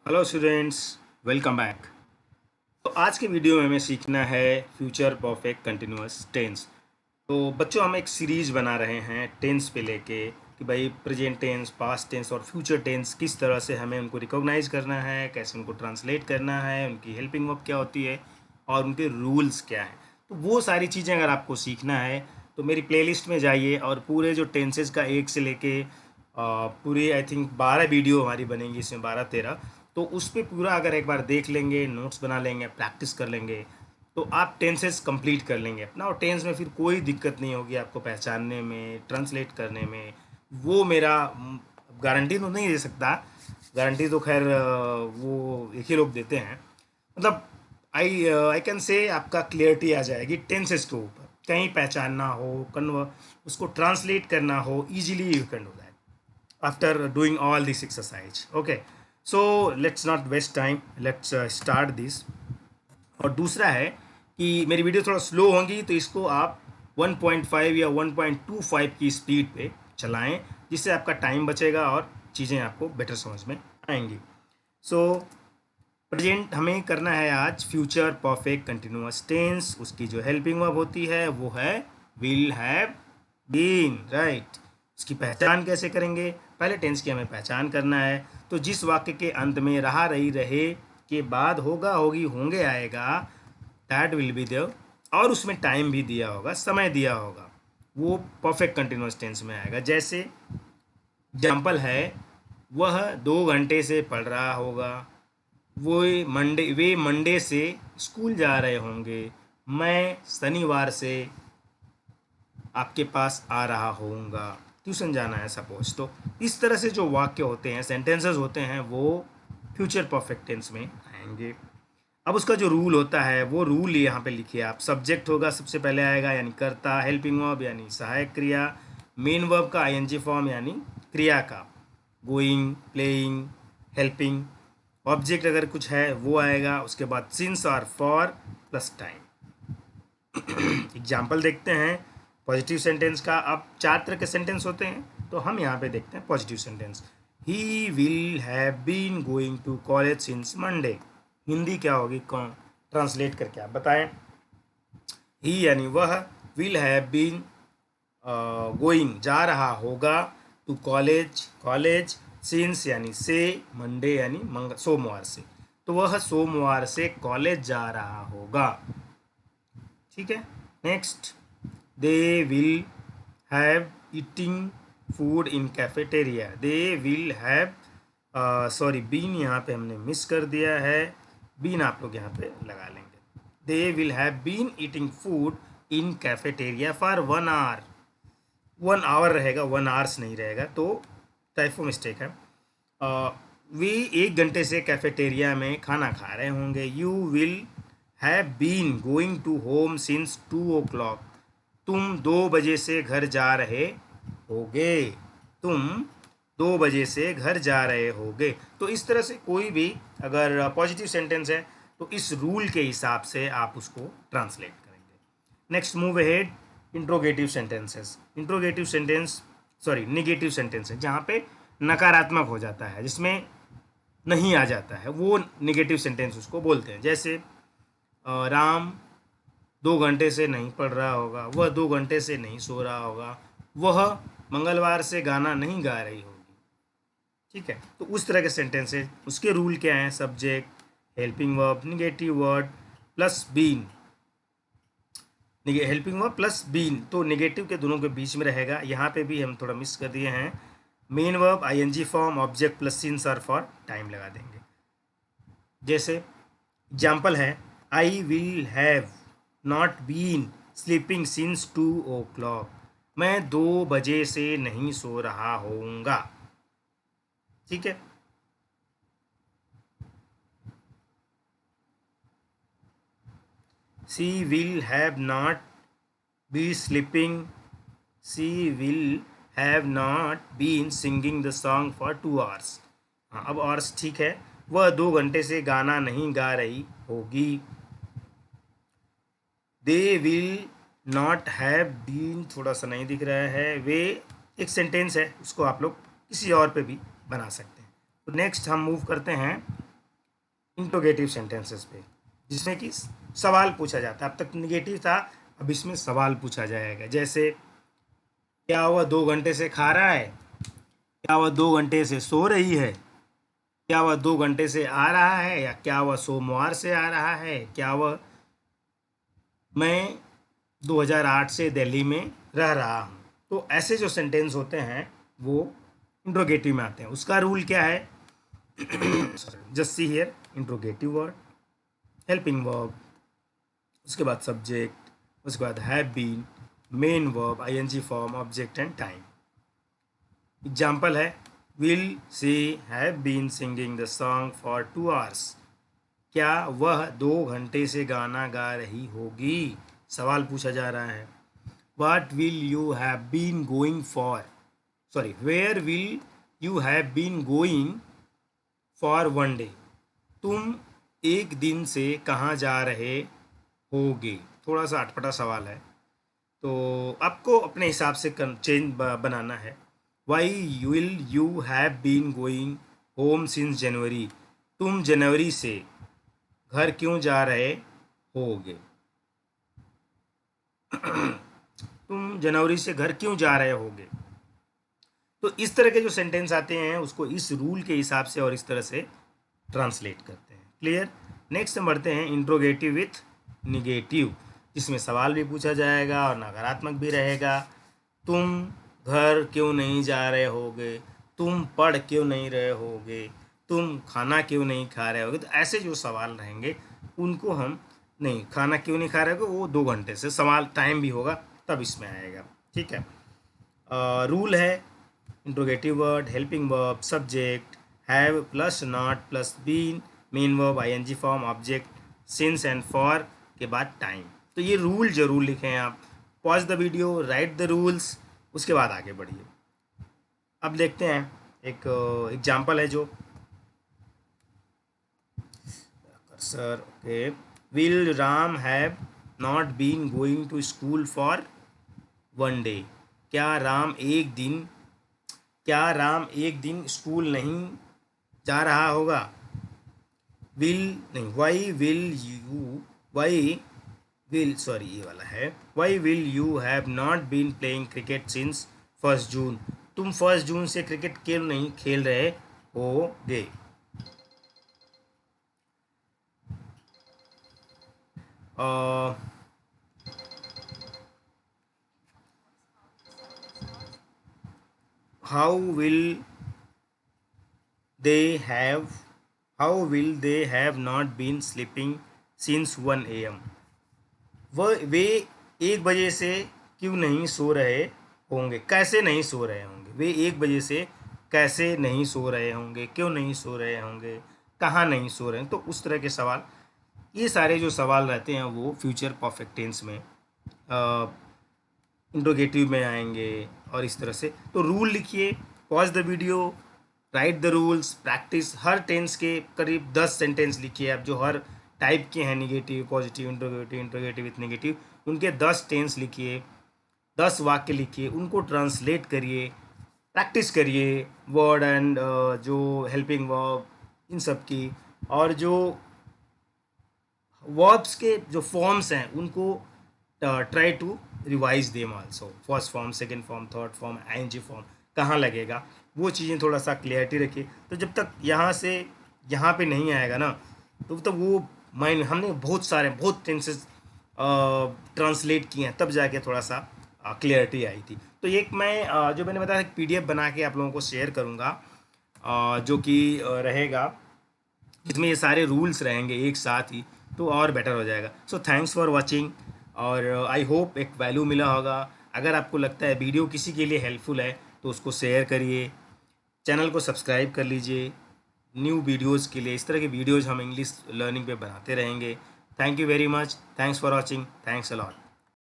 Hello students, welcome back. तो आज के वीडियो में हमें सीखना है फ्यूचर परफेक्ट कंटिन्यूअस टेंस। तो बच्चों, हम एक सीरीज बना रहे हैं टेंस पे लेके कि भाई प्रेजेंट टेंस, पास्ट टेंस और फ्यूचर टेंस किस तरह से हमें उनको रिकॉग्नाइज करना है, कैसे उनको ट्रांसलेट करना है, उनकी हेल्पिंग वर्ब क्या होती है और उनके रूल्स क्या हैं। तो वो सारी चीज़ें अगर आपको सीखना है तो मेरी प्लेलिस्ट में जाइए और पूरे जो टेंसेस का एक से लेके पूरी आई थिंक 12 वीडियो हमारी बनेंगी, इसमें 12-13। तो उस पर पूरा अगर एक बार देख लेंगे, नोट्स बना लेंगे, प्रैक्टिस कर लेंगे, तो आप टेंसेस कंप्लीट कर लेंगे अपना, और टेंस में फिर कोई दिक्कत नहीं होगी आपको पहचानने में, ट्रांसलेट करने में। वो मेरा गारंटी तो नहीं दे सकता, गारंटी तो खैर वो एक ही लोग देते हैं। मतलब आई कैन से आपका क्लियरिटी आ जाएगी टेंसेस के ऊपर, कहीं पहचानना हो, कन्व उसको ट्रांसलेट करना हो, easily you can do that after doing all this exercise. Okay, so let's not waste time, let's start this. और दूसरा है कि मेरी वीडियो थोड़ा स्लो होंगी, तो इसको आप 1.5 या 1.25 की स्पीड पे चलाएं, जिससे आपका टाइम बचेगा और चीज़ें आपको बेटर समझ में आएंगी। सो प्रेजेंट हमें करना है आज फ्यूचर परफेक्ट कंटिन्यूअस टेंस। उसकी जो हेल्पिंग वर्ब होती है वो है विल हैव बीन, राइट। उसकी पहचान कैसे करेंगे? पहले टेंस की हमें पहचान करना है। तो जिस वाक्य के अंत में रहा, रही, रहे के बाद होगा, होगी, होंगे आएगा, दैट विल बी देयर, और उसमें टाइम भी दिया होगा, समय दिया होगा, वो परफेक्ट कंटिन्यूअस टेंस में आएगा। जैसे एग्जाम्पल है, वह 2 घंटे से पढ़ रहा होगा, वे मंडे से स्कूल जा रहे होंगे, मैं शनिवार से आपके पास आ रहा होऊंगा, ट्यूशन जाना है सपोज। तो इस तरह से जो वाक्य होते हैं, सेंटेंसेस होते हैं, वो फ्यूचर परफेक्ट टेंस में आएंगे। अब उसका जो रूल होता है वो रूल यहाँ पे लिखिए आप। सब्जेक्ट होगा, सबसे पहले आएगा यानी कर्ता, हेल्पिंग वर्ब यानी सहायक क्रिया, मेन वर्ब का आईएनजी फॉर्म यानी क्रिया का, गोइंग, प्लेइंग, हेल्पिंग। ऑब्जेक्ट अगर कुछ है वो आएगा, उसके बाद सिंस और फॉर प्लस टाइम। एग्जाम्पल देखते हैं पॉजिटिव सेंटेंस का। अब 4 तरह के सेंटेंस होते हैं, तो हम यहाँ पे देखते हैं positive sentence. He will have been going to college since Monday. Hindi क्या होगी, कौन ट्रांसलेट करके आप बताएं। ही यानी वह, विल हैव बीन गोइंग जा रहा होगा, टू कॉलेज कॉलेज, सिंस यानी से, मंडे यानी सोमवार से, तो वह सोमवार से कॉलेज जा रहा होगा। ठीक है, next, they will have eating food in cafeteria. They will have, sorry been यहाँ पे हमने मिस कर दिया है, बीन आप लोग यहाँ पे लगा लेंगे। They will have been eating food in cafeteria for 1 hour. 1 hour रहेगा, 1 आवर्स नहीं रहेगा, तो टाइपो मिस्टेक है। वे 1 घंटे से कैफेटेरिया में खाना खा रहे होंगे। You will have been going to home since 2 o'clock। तुम 2 बजे से घर जा रहे होगे। तुम 2 बजे से घर जा रहे होगे। तो इस तरह से कोई भी अगर पॉजिटिव सेंटेंस है तो इस रूल के हिसाब से आप उसको ट्रांसलेट करेंगे। Next, move ahead, interrogative sentences. Interrogative sentence, sorry negative sentence है जहाँ पे नकारात्मक हो जाता है, जिसमें नहीं आ जाता है, वो निगेटिव सेंटेंस उसको बोलते हैं। जैसे राम 2 घंटे से नहीं पढ़ रहा होगा, वह 2 घंटे से नहीं सो रहा होगा, वह मंगलवार से गाना नहीं गा रही होगी। ठीक है, तो उस तरह के सेंटेंस है। उसके रूल क्या हैं? Subject, helping verb, negative word plus been, helping verb plus been, तो नेगेटिव के दोनों के बीच में रहेगा। यहाँ पे भी हम थोड़ा मिस कर दिए हैं, main verb ING form, object plus since और फॉर टाइम लगा देंगे। जैसे एग्जाम्पल है, I will have not been sleeping since 2 o'clock। मैं 2 बजे से नहीं सो रहा होऊंगा। ठीक है, she will have not be sleeping, she will have not been singing the song for 2 hours। हाँ, अब आवर्स ठीक है। वह 2 घंटे से गाना नहीं गा रही होगी। They will not have been, थोड़ा सा नहीं दिख रहा है, वे एक सेंटेंस है, उसको आप लोग किसी और पे भी बना सकते हैं। तो नेक्स्ट हम मूव करते हैं इंट्रोगेटिव सेंटेंसेस पे, जिसमें कि सवाल पूछा जाता है। अब तक निगेटिव था, अब इसमें सवाल पूछा जाएगा। जैसे क्या वह 2 घंटे से खा रहा है, क्या वह 2 घंटे से सो रही है, क्या वह 2 घंटे से आ रहा है, या क्या वह सोमवार से आ रहा है, क्या वह मैं 2008 से दिल्ली में रह रहा हूँ। तो ऐसे जो सेंटेंस होते हैं वो इंट्रोगेटिव में आते हैं। उसका रूल क्या है? Just see here, interrogative word, helping verb, उसके बाद सब्जेक्ट, उसके बाद have been, main verb, ING form, object and time. Example है, will she have been singing the song for 2 hours। क्या वह 2 घंटे से गाना गा रही होगी? सवाल पूछा जा रहा है। What will you have been going for? Sorry, where will you have been going for one day? तुम एक दिन से कहाँ जा रहे होगे? थोड़ा सा अटपटा सवाल है, तो आपको अपने हिसाब से चेंज बनाना है। Why will you have been going home since January? तुम जनवरी से घर क्यों जा रहे होगे? तुम जनवरी से घर क्यों जा रहे होगे? तो इस तरह के जो सेंटेंस आते हैं उसको इस रूल के हिसाब से और इस तरह से ट्रांसलेट करते हैं। क्लियर? नेक्स्ट हम बढ़ते हैं इंट्रोगेटिव विथ निगेटिव, जिसमें सवाल भी पूछा जाएगा और नकारात्मक भी रहेगा। तुम घर क्यों नहीं जा रहे होगे, तुम पढ़ क्यों नहीं रहे होगे, तुम खाना क्यों नहीं खा रहे होगे। तो ऐसे जो सवाल रहेंगे उनको हम नहीं, खाना क्यों नहीं खा रहे होगे वो 2 घंटे से, सवाल टाइम भी होगा तब इसमें आएगा। ठीक है? रूल है, interrogative word, helping verb, subject, have plus not plus been, main verb, ING form, object, since and for के बाद टाइम। तो ये रूल जरूर लिखें आप। Pause the video, write the rules, उसके बाद आगे बढ़िए। अब देखते हैं एक एग्जाम्पल है जो sir, okay, will Ram have not been going to school for one day. क्या राम एक दिन स्कूल नहीं जा रहा होगा? विल नहीं, ये वाला है, why will you have not been playing cricket since 1 June. तुम 1 जून से क्रिकेट क्यों नहीं खेल रहे होगे? how will they have not been sleeping since 1 AM? वे 1 बजे से क्यों नहीं सो रहे होंगे? कैसे नहीं सो रहे होंगे? वे 1 बजे से कैसे नहीं सो रहे होंगे, क्यों नहीं सो रहे होंगे, कहाँ नहीं सो रहे हैं? तो उस तरह के सवाल, ये सारे जो सवाल रहते हैं वो फ्यूचर परफेक्ट टेंस में इंट्रोगेटिव में आएंगे और इस तरह से। तो रूल लिखिए, pause the video, write the rules, practice. हर टेंस के करीब 10 सेंटेंस लिखिए आप, जो हर टाइप के हैं, negative, positive, interrogative with negative, उनके 10 टेंस लिखिए, 10 वाक्य लिखिए, उनको ट्रांसलेट करिए, प्रैक्टिस करिए वर्ड एंड जो हेल्पिंग वर्ब इन सब की, और जो वर्ब्स के जो फॉर्म्स हैं उनको try to revise them also. First form, second form, third form, ING form कहाँ लगेगा, वो चीज़ें थोड़ा सा क्लियरिटी रखिए। तो जब तक यहाँ से यहाँ पे नहीं आएगा ना, तो तब वो माइंड, हमने बहुत टेंसेस ट्रांसलेट किए हैं, तब जाके थोड़ा सा क्लियरिटी आई थी। तो एक मैं जो मैंने बताया एक पीडीएफ बना के आप लोगों को शेयर करूँगा, जो कि रहेगा, इसमें ये सारे रूल्स रहेंगे एक साथ ही, तो और बेटर हो जाएगा। सो थैंक्स फॉर वॉचिंग, और आई होप एक वैल्यू मिला होगा। अगर आपको लगता है वीडियो किसी के लिए हेल्पफुल है तो उसको शेयर करिए, चैनल को सब्सक्राइब कर लीजिए न्यू वीडियोज़ के लिए। इस तरह के वीडियोज़ हम इंग्लिश लर्निंग पे बनाते रहेंगे। Thank you very much, thanks for watching, thanks a lot.